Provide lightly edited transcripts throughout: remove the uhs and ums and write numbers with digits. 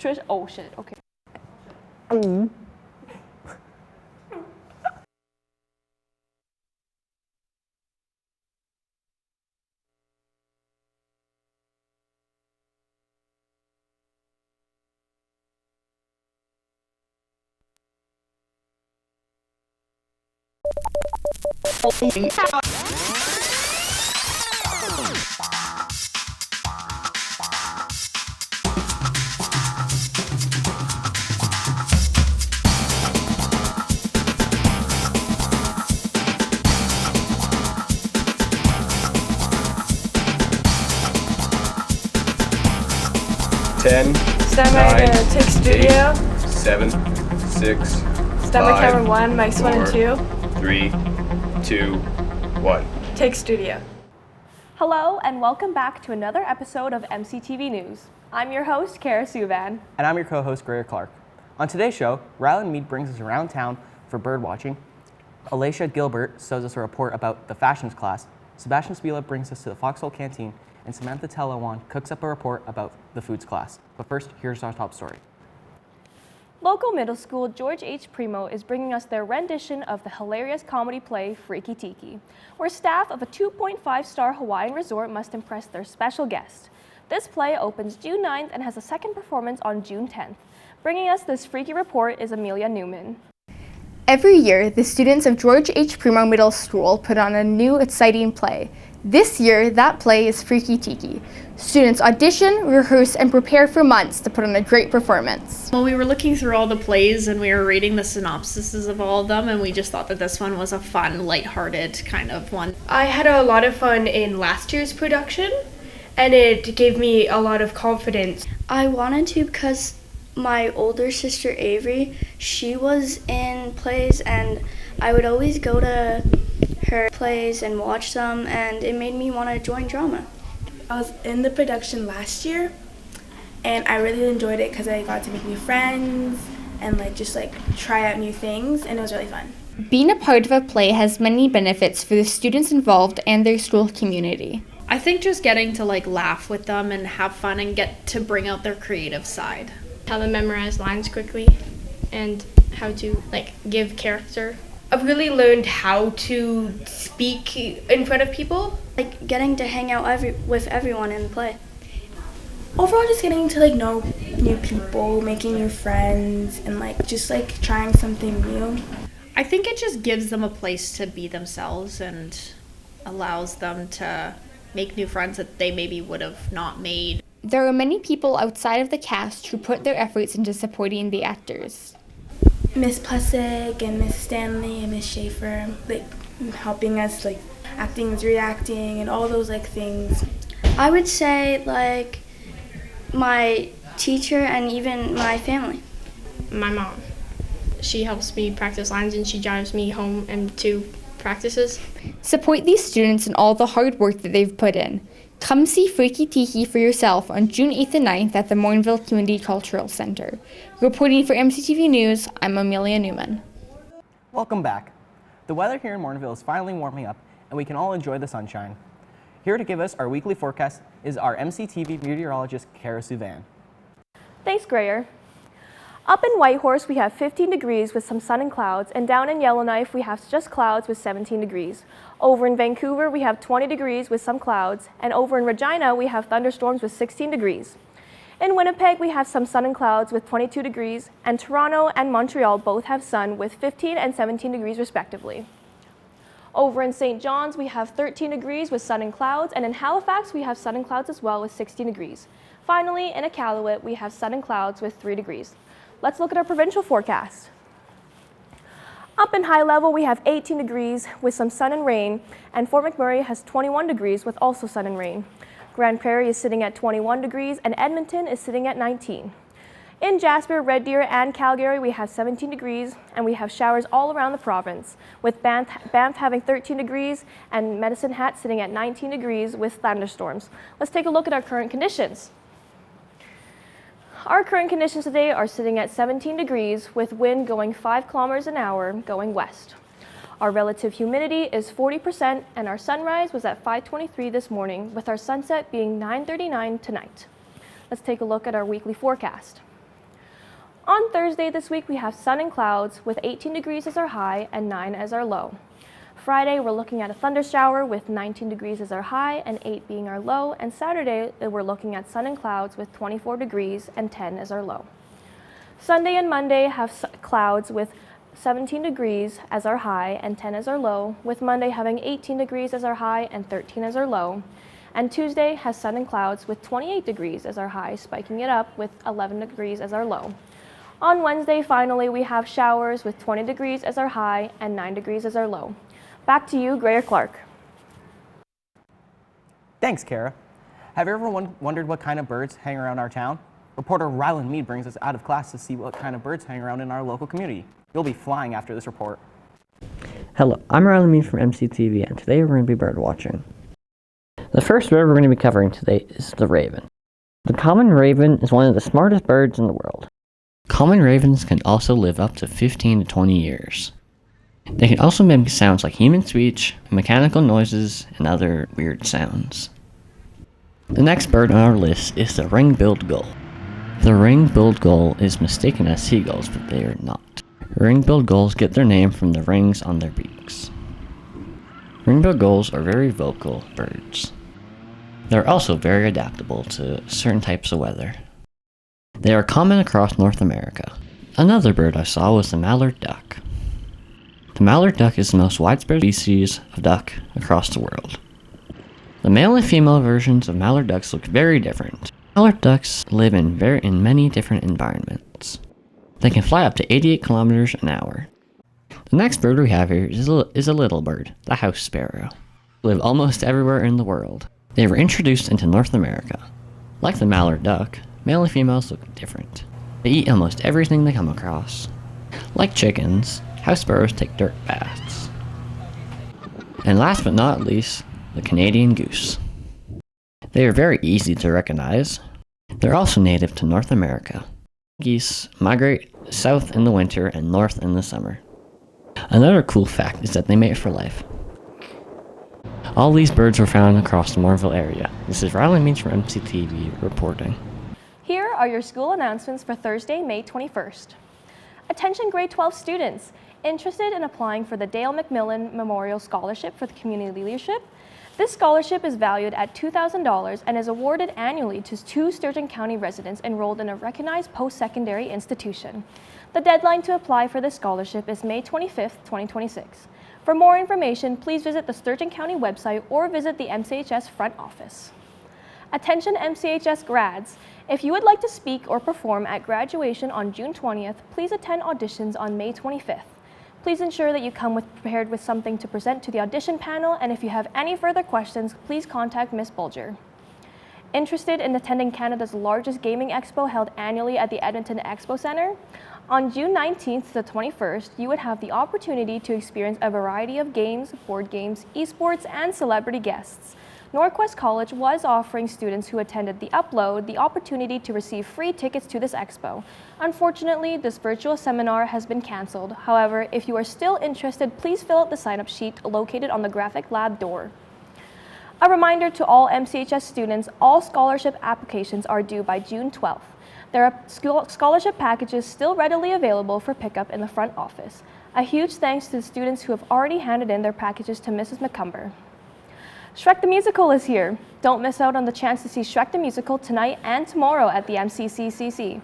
Trish, oh shit, okay. Ten, Stand by to take studio. 7, 6, Stand by 5, camera 1, mics 1 and 2. 3, 2, 1. Take studio. Hello and welcome back to another episode of MCTV News. I'm your host, Suvan. And I'm your co-host, Greer Clark. On today's show, Rylan Meade brings us around town for bird watching. Alicia Gilbert shows us a report about the fashions class. Sebastian Spila brings us to the Foxhole Canteen. And Samantha Tilawan cooks up a report about the foods class. But first, here's our top story. Local middle school George H. Primeau is bringing us their rendition of the hilarious comedy play Freaky Tiki, where staff of a 2.5-star Hawaiian resort must impress their special guest. This play opens June 9th and has a second performance on June 10th. Bringing us this freaky report is Amelia Neuman. Every year, the students of George H. Primeau Middle School put on a new, exciting play. This year, that play is Freaky Tiki. Students audition, rehearse, and prepare for months to put on a great performance. Well, we were looking through all the plays and we were reading the synopsises of all of them, and we just thought that this one was a fun, lighthearted kind of one. I had a lot of fun in last year's production, and it gave me a lot of confidence. I wanted to because my older sister Avery, she was in plays, and I would always go to her plays and watch them, and it made me want to join drama. I was in the production last year, and I really enjoyed it because I got to make new friends and just try out new things, and it was really fun. Being a part of a play has many benefits for the students involved and their school community. I think just getting to laugh with them and have fun and get to bring out their creative side. How to memorize lines quickly and how to give character. I've really learned how to speak in front of people. Getting to hang out with everyone in the play. Overall, just getting to know new people, making new friends, and just trying something new. I think it just gives them a place to be themselves and allows them to make new friends that they maybe would have not made. There are many people outside of the cast who put their efforts into supporting the actors. Miss Pusick and Miss Stanley and Miss Schaefer, helping us, acting is reacting and all those things. I would say my teacher and even my family. My mom. She helps me practice lines and she drives me home and to practices. Support these students and all the hard work that they've put in. Come see Freaky Tiki for yourself on June 8th and 9th at the Morinville Community Cultural Center. Reporting for MCTV News, I'm Amelia Neuman. Welcome back. The weather here in Morinville is finally warming up, and we can all enjoy the sunshine. Here to give us our weekly forecast is our MCTV meteorologist, Suvan. Thanks, Greer. Up in Whitehorse, we have 15 degrees with some sun and clouds, and down in Yellowknife, we have just clouds with 17 degrees. Over in Vancouver, we have 20 degrees with some clouds, and over in Regina, we have thunderstorms with 16 degrees. In Winnipeg, we have some sun and clouds with 22 degrees, and Toronto and Montreal both have sun with 15 and 17 degrees respectively. Over in St. John's, we have 13 degrees with sun and clouds, and in Halifax, we have sun and clouds as well with 16 degrees. Finally, in Iqaluit, we have sun and clouds with 3 degrees. Let's look at our provincial forecast. Up in High Level, we have 18 degrees with some sun and rain, and Fort McMurray has 21 degrees with also sun and rain. Grand Prairie is sitting at 21 degrees, and Edmonton is sitting at 19. In Jasper, Red Deer, and Calgary, we have 17 degrees, and we have showers all around the province, with Banff having 13 degrees, and Medicine Hat sitting at 19 degrees with thunderstorms. Let's take a look at our current conditions. Our current conditions today are sitting at 17 degrees with wind going 5 kilometers an hour going west. Our relative humidity is 40% and our sunrise was at 5:23 this morning with our sunset being 9:39 tonight. Let's take a look at our weekly forecast. On Thursday this week, we have sun and clouds with 18 degrees as our high and 9 as our low. Friday, we're looking at a thunder shower with 19 degrees as our high and 8 being our low. And Saturday, we're looking at sun and clouds with 24 degrees and 10 as our low. Sunday and Monday have clouds with 17 degrees as our high and 10 as our low, with Monday having 18 degrees as our high and 13 as our low. And Tuesday has sun and clouds with 28 degrees as our high, spiking it up with 11 degrees as our low. On Wednesday, finally, we have showers with 20 degrees as our high and 9 degrees as our low. Back to you, Grayer Clark. Thanks, Kara. Have you ever wondered what kind of birds hang around our town? Reporter Rylan Meade brings us out of class to see what kind of birds hang around in our local community. You'll be flying after this report. Hello, I'm Riley Meade from MCTV, and today we're going to be bird watching. The first bird we're going to be covering today is the raven. The common raven is one of the smartest birds in the world. Common ravens can also live up to 15 to 20 years. They can also make sounds like human speech, mechanical noises, and other weird sounds. The next bird on our list is the ring-billed gull. The ring-billed gull is mistaken as seagulls, but they are not. Ring-billed gulls get their name from the rings on their beaks. Ring-billed gulls are very vocal birds. They're also very adaptable to certain types of weather. They are common across North America. Another bird I saw was the mallard duck. The mallard duck is the most widespread species of duck across the world. The male and female versions of mallard ducks look very different. Mallard ducks live in many different environments. They can fly up to 88 kilometers an hour. The next bird we have here is a little bird, the house sparrow. They live almost everywhere in the world. They were introduced into North America. Like the mallard duck, male and females look different. They eat almost everything they come across. Like chickens, house sparrows take dirt baths. And last but not least, the Canadian goose. They are very easy to recognize. They're also native to North America. Geese migrate south in the winter and north in the summer. Another cool fact is that they mate for life. All these birds were found across the Morinville area. This is Riley Meade from MCTV reporting. Here are your school announcements for Thursday, May 21st. Attention grade 12 students interested in applying for the Dale McMillan Memorial Scholarship for the Community Leadership. This scholarship is valued at $2,000 and is awarded annually to 2 Sturgeon County residents enrolled in a recognized post-secondary institution. The deadline to apply for this scholarship is May 25th, 2026. For more information, please visit the Sturgeon County website or visit the MCHS front office. Attention MCHS grads, if you would like to speak or perform at graduation on June 20th, please attend auditions on May 25th. Please ensure that you come prepared with something to present to the audition panel, and if you have any further questions, please contact Ms. Bulger. Interested in attending Canada's largest gaming expo held annually at the Edmonton Expo Centre? On June 19th to the 21st, you would have the opportunity to experience a variety of games, board games, esports, and celebrity guests. Norquest College was offering students who attended the upload the opportunity to receive free tickets to this expo. Unfortunately, this virtual seminar has been canceled. However, if you are still interested, please fill out the sign-up sheet located on the graphic lab door. A reminder to all MCHS students, all scholarship applications are due by June 12th. There are scholarship packages still readily available for pickup in the front office. A huge thanks to the students who have already handed in their packages to Mrs. McCumber. Shrek the Musical is here. Don't miss out on the chance to see Shrek the Musical tonight and tomorrow at the MCCCC.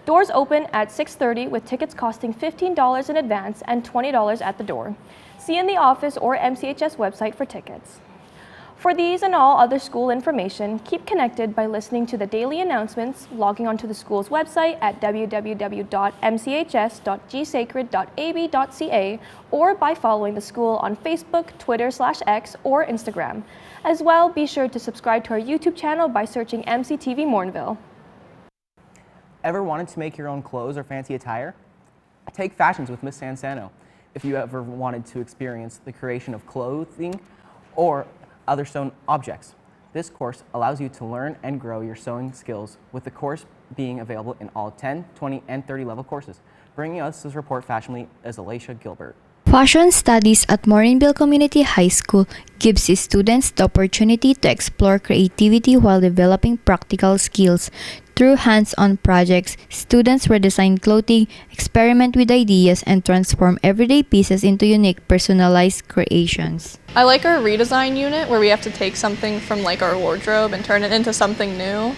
Doors open at 6:30 with tickets costing $15 in advance and $20 at the door. See you in the office or MCHS website for tickets. For these and all other school information, keep connected by listening to the daily announcements, logging onto the school's website at www.mchs.gsacred.ab.ca, or by following the school on Facebook, Twitter/X, or Instagram. As well, be sure to subscribe to our YouTube channel by searching MCTV Morinville. Ever wanted to make your own clothes or fancy attire? Take Fashions with Miss Sansano. If you ever wanted to experience the creation of clothing or other sewn objects. This course allows you to learn and grow your sewing skills, with the course being available in all 10, 20, and 30 level courses. Bringing us this report fashionably is Alicia Gilbert. Fashion studies at Morinville Community High School gives students the opportunity to explore creativity while developing practical skills. Through hands-on projects, students redesign clothing, experiment with ideas, and transform everyday pieces into unique, personalized creations. I like our redesign unit where we have to take something from like our wardrobe and turn it into something new.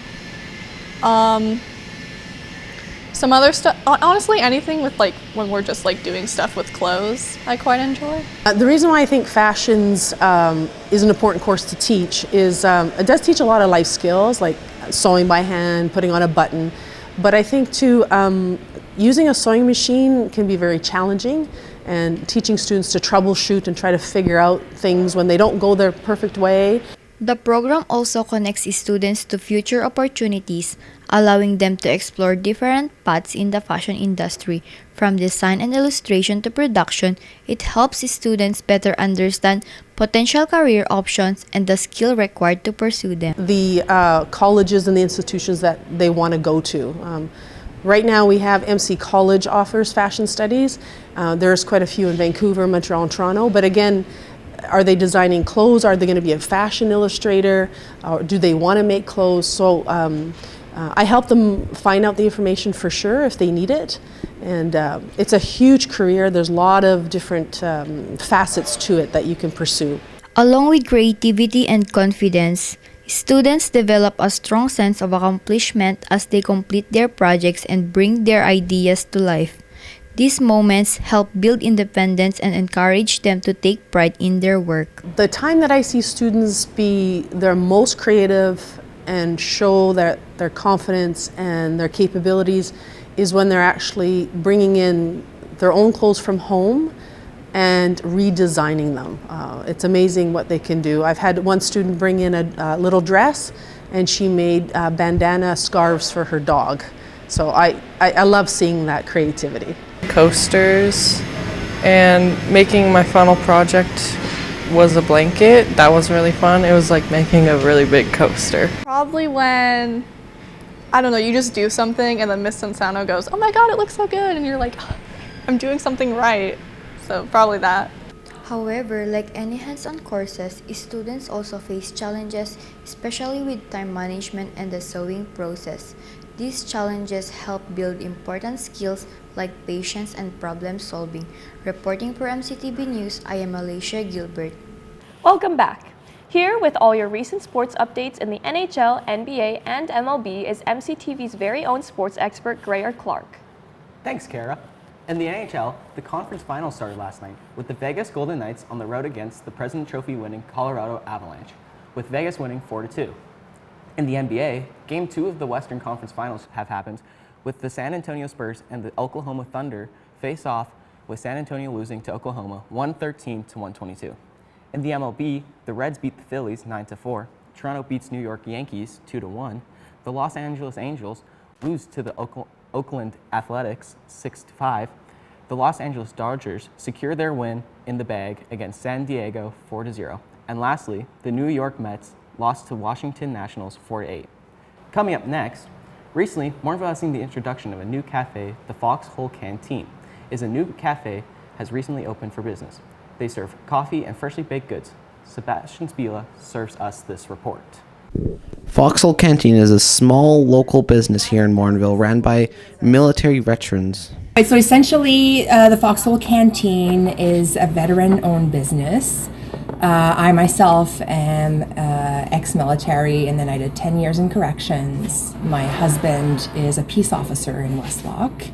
Some other stuff, honestly, anything with like when we're just like doing stuff with clothes, I quite enjoy. The reason why I think fashions is an important course to teach is it does teach a lot of life skills like sewing by hand, putting on a button, but I think too using a sewing machine can be very challenging, and teaching students to troubleshoot and try to figure out things when they don't go their perfect way. The program also connects students to future opportunities, allowing them to explore different paths in the fashion industry. From design and illustration to production, it helps students better understand potential career options and the skill required to pursue them. The colleges and the institutions that they want to go to. Right now we have MC College offers fashion studies. There's quite a few in Vancouver, Montreal, and Toronto, but again, are they designing clothes? Are they going to be a fashion illustrator? Or do they want to make clothes? So I help them find out the information for sure if they need it. And it's a huge career. There's a lot of different facets to it that you can pursue. Along with creativity and confidence, students develop a strong sense of accomplishment as they complete their projects and bring their ideas to life. These moments help build independence and encourage them to take pride in their work. The time that I see students be their most creative and show their confidence and their capabilities is when they're actually bringing in their own clothes from home and redesigning them. It's amazing what they can do. I've had one student bring in a little dress, and she made bandana scarves for her dog. So I love seeing that creativity. Coasters, and making my final project was a blanket. That was really fun. It was like making a really big coaster. Probably when, I don't know, you just do something and then Miss Sensano goes, "Oh my god, it looks so good," and you're like, I'm doing something right. So probably that. However, like any hands-on courses, students also face challenges, especially with time management and the sewing process. These challenges help build important skills like patience and problem solving. Reporting for MCTV News, I am Alicia Gilbert. Welcome back. Here with all your recent sports updates in the NHL, NBA, and MLB is MCTV's very own sports expert, Grayer Clark. Thanks, Kara. In the NHL, the conference finals started last night with the Vegas Golden Knights on the road against the President Trophy winning Colorado Avalanche, with Vegas winning 4-2. In the NBA, Game 2 of the Western Conference Finals have happened, with the San Antonio Spurs and the Oklahoma Thunder face off, with San Antonio losing to Oklahoma 113-122. In the MLB, the Reds beat the Phillies 9-4, Toronto beats New York Yankees 2-1, the Los Angeles Angels lose to the Oakland Athletics 6-5, the Los Angeles Dodgers secure their win in the bag against San Diego 4-0, and lastly, the New York Mets lost to Washington Nationals 4-8. Coming up next, recently, Morinville has seen the introduction of a new cafe, the Foxhole Canteen. Is a new cafe has recently opened for business. They serve coffee and freshly baked goods. Sebastian Spila serves us this report. Foxhole Canteen is a small local business here in Morinville ran by military veterans. Right, so essentially, the Foxhole Canteen is a veteran-owned business. I myself am ex-military, and then I did 10 years in corrections. My husband is a peace officer in Westlock.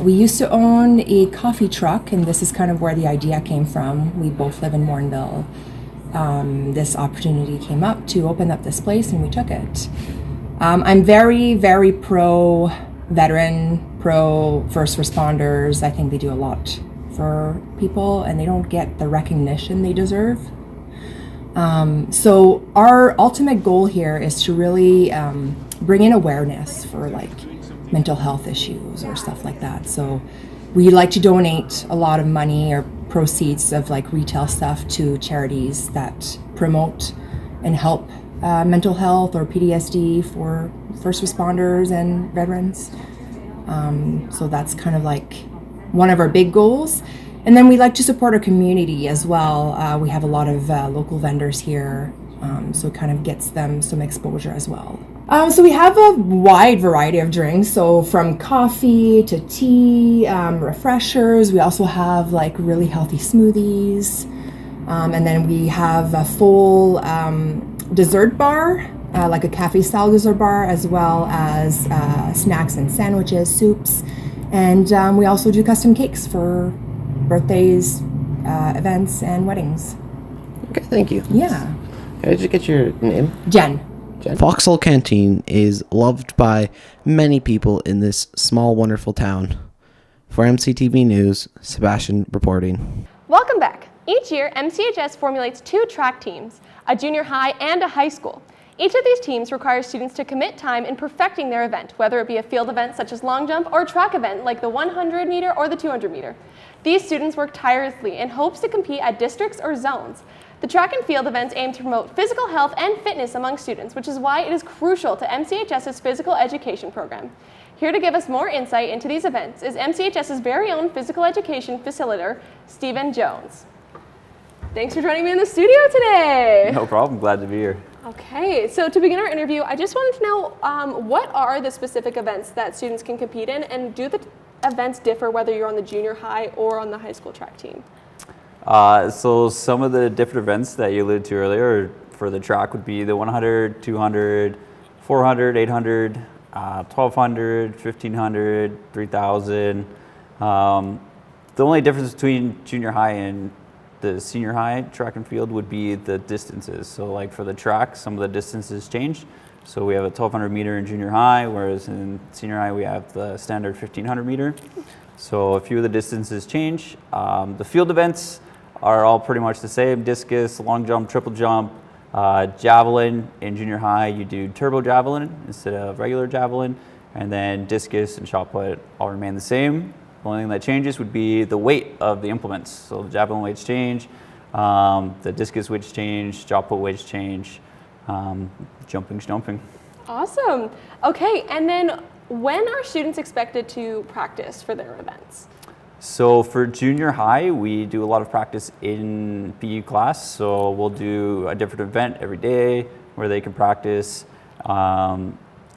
We used to own a coffee truck, and this is kind of where the idea came from. We both live in Morinville. This opportunity came up to open up this place, and we took it. I'm very, very pro-veteran, pro-first responders. I think they do a lot for people, and they don't get the recognition they deserve. So our ultimate goal here is to really bring in awareness for like mental health issues or stuff like that. So we like to donate a lot of money or proceeds of like retail stuff to charities that promote and help mental health or PTSD for first responders and veterans. So that's kind of like one of our big goals. And then we like to support our community as well. We have a lot of local vendors here, so it kind of gets them some exposure as well. So we have a wide variety of drinks, so from coffee to tea, refreshers. We also have like really healthy smoothies, and then we have a full dessert bar, like a cafe-style dessert bar, as well as snacks and sandwiches, soups, and we also do custom cakes for birthdays, events, and weddings. Okay, thank you. Yeah. Can I just get your name? Jen. Foxhole Canteen is loved by many people in this small, wonderful town. For MCTV News, Sebastian reporting. Welcome back. Each year, MCHS formulates 2 track teams, a junior high and a high school. Each of these teams requires students to commit time in perfecting their event, whether it be a field event such as long jump or a track event like the 100 meter or the 200 meter. These students work tirelessly in hopes to compete at districts or zones. The track and field events aim to promote physical health and fitness among students, which is why it is crucial to MCHS's physical education program. Here to give us more insight into these events is MCHS's very own physical education facilitator, Stephen Jones. Thanks for joining me in the studio today. No problem, glad to be here. Okay, so to begin our interview, I just wanted to know what are the specific events that students can compete in, and do the events differ whether you're on the junior high or on the high school track team? So some of the different events that you alluded to earlier for the track would be the 100, 200, 400, 800, 1200, 1500, 3000. The only difference between junior high and the senior high track and field would be the distances. So like for the track, some of the distances change. So we have a 1200 meter in junior high, whereas in senior high we have the standard 1500 meter. So a few of the distances change. The field events are all pretty much the same: discus, long jump, triple jump, javelin. In junior high you do turbo javelin instead of regular javelin, and then discus and shot put all remain the same. The only thing that changes would be the weight of the implements. So the javelin weights change, the discus weights change, shot put weights change, jumping's jumping. Awesome. Okay, and then when are students expected to practice for their events? So for junior high, we do a lot of practice in PE class. So we'll do a different event every day where they can practice,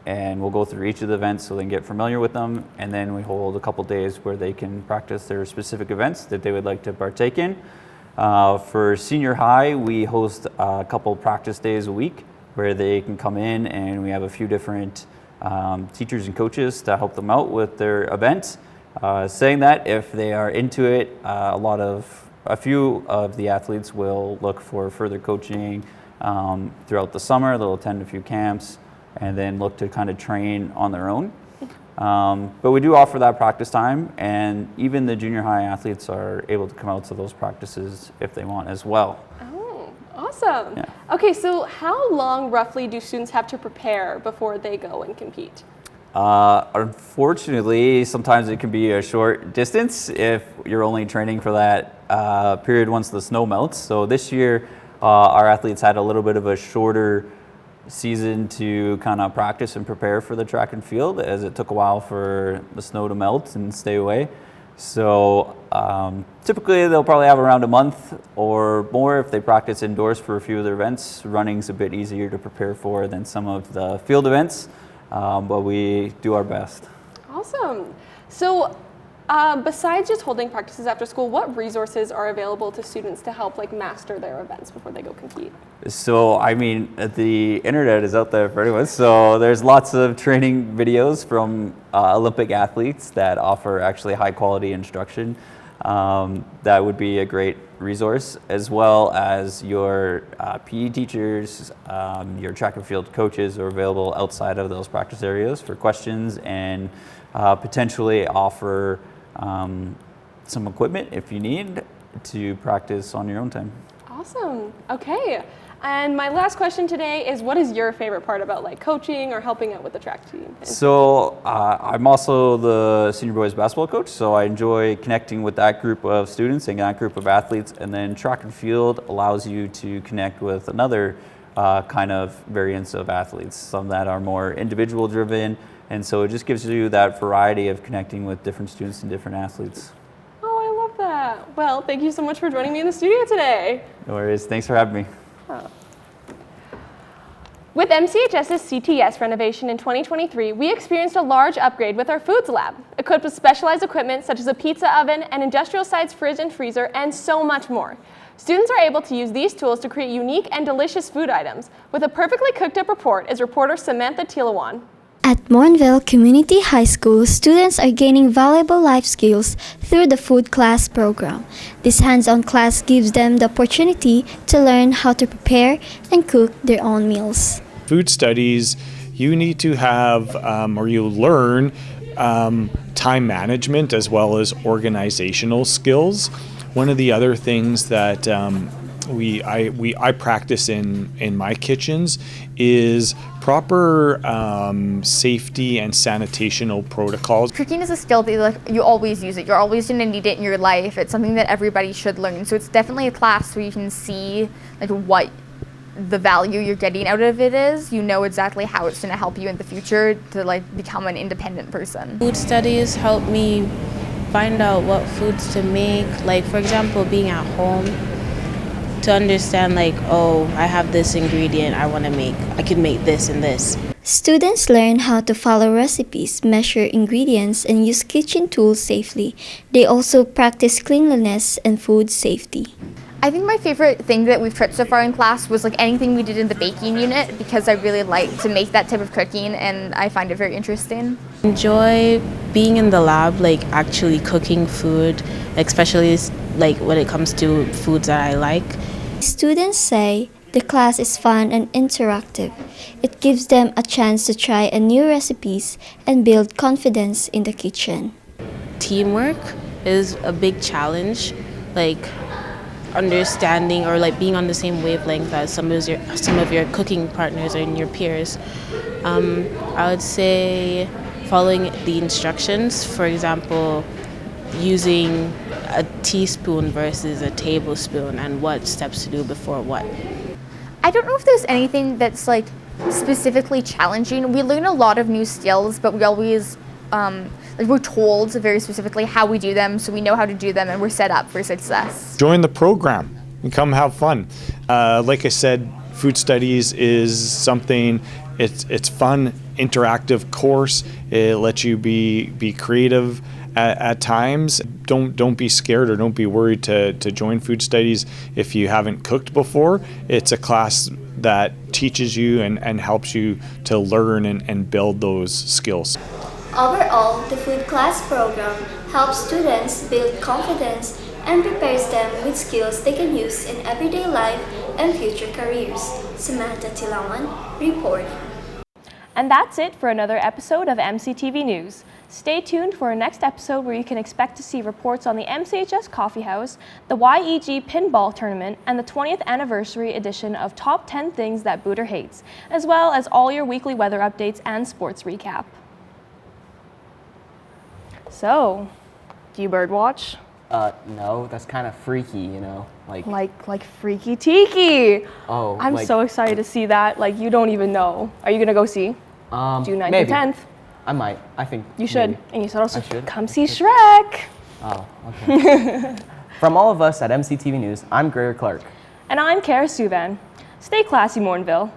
and we'll go through each of the events so they can get familiar with them. And then we hold a couple days where they can practice their specific events that they would like to partake in. For senior high, we host a couple practice days a week where they can come in, and we have a few different teachers and coaches to help them out with their events. Saying that, if they are into it, a few of the athletes will look for further coaching throughout the summer. They'll attend a few camps and then look to kind of train on their own. But we do offer that practice time, and even the junior high athletes are able to come out to those practices if they want as well. Oh, awesome. Yeah. Okay, so how long roughly do students have to prepare before they go and compete? Unfortunately, sometimes it can be a short distance if you're only training for that period once the snow melts. So this year, our athletes had a little bit of a shorter season to kind of practice and prepare for the track and field, as it took a while for the snow to melt and stay away. So typically they'll probably have around a month or more if they practice indoors for a few of their events. Running's a bit easier to prepare for than some of the field events. But we do our best. Awesome. So besides just holding practices after school, what resources are available to students to help master their events before they go compete? So, I mean, the internet is out there for anyone. So there's lots of training videos from Olympic athletes that offer actually high quality instruction. That would be a great resource, as well as your PE teachers, your track and field coaches are available outside of those practice areas for questions, and potentially offer some equipment if you need to practice on your own time. Awesome. Okay. And my last question today is, what is your favorite part about coaching or helping out with the track team? So I'm also the senior boys basketball coach, so I enjoy connecting with that group of students and that group of athletes. And then track and field allows you to connect with another kind of variants of athletes, some that are more individual driven. And so it just gives you that variety of connecting with different students and different athletes. Oh, I love that. Well, thank you so much for joining me in the studio today. No worries. Thanks for having me. Oh. With MCHS's CTS renovation in 2023, we experienced a large upgrade with our foods lab, equipped with specialized equipment such as a pizza oven, an industrial-sized fridge and freezer, and so much more. Students are able to use these tools to create unique and delicious food items. With a perfectly cooked-up report is reporter Samantha Tilawan. At Morinville Community High School, students are gaining valuable life skills through the food class program. This hands-on class gives them the opportunity to learn how to prepare and cook their own meals. Food studies, you need to have, or you learn time management as well as organizational skills. One of the other things that I practice in my kitchens is proper safety and sanitational protocols. Cooking is a skill that you always use it. You're always going to need it in your life. It's something that everybody should learn. So it's definitely a class where you can see what the value you're getting out of it is. You know exactly how it's going to help you in the future to become an independent person. Food studies help me find out what foods to make. Like, for example, being at home, to understand oh, I have this ingredient I want to make. I can make this and this. Students learn how to follow recipes, measure ingredients, and use kitchen tools safely. They also practice cleanliness and food safety. I think my favorite thing that we've tried so far in class was anything we did in the baking unit, because I really like to make that type of cooking and I find it very interesting. Enjoy being in the lab, actually cooking food, especially when it comes to foods that I like. Students say the class is fun and interactive. It gives them a chance to try new recipes and build confidence in the kitchen. Teamwork is a big challenge, understanding or being on the same wavelength as some of your cooking partners and your peers. I would say following the instructions, for example, using a teaspoon versus a tablespoon and what steps to do before what. I don't know if there's anything that's specifically challenging. We learn a lot of new skills, but we always we're told very specifically how we do them, so we know how to do them and we're set up for success. Join the program and come have fun. Like I said, food studies is something, it's fun, interactive course. It lets you be creative at times. Don't be scared or don't be worried to join food studies if you haven't cooked before. It's a class that teaches you and helps you to learn and build those skills. Overall, the food class program helps students build confidence and prepares them with skills they can use in everyday life and future careers. Samantha Tilawan, reporting. And that's it for another episode of MCTV News. Stay tuned for our next episode where you can expect to see reports on the MCHS Coffee House, the YEG Pinball Tournament, and the 20th anniversary edition of Top 10 Things That Booter Hates, as well as all your weekly weather updates and sports recap. So, do you birdwatch? No, that's kind of freaky, you know, like freaky Tiki. Oh, I'm so excited to see that. You don't even know. Are you gonna go see? June 9th maybe. and 10th. I might. I think you should. Maybe. And you should also come see Shrek. Oh, okay. From all of us at MCTV News, I'm Greer Clark. And I'm Kara Suvan. Stay classy, Morinville.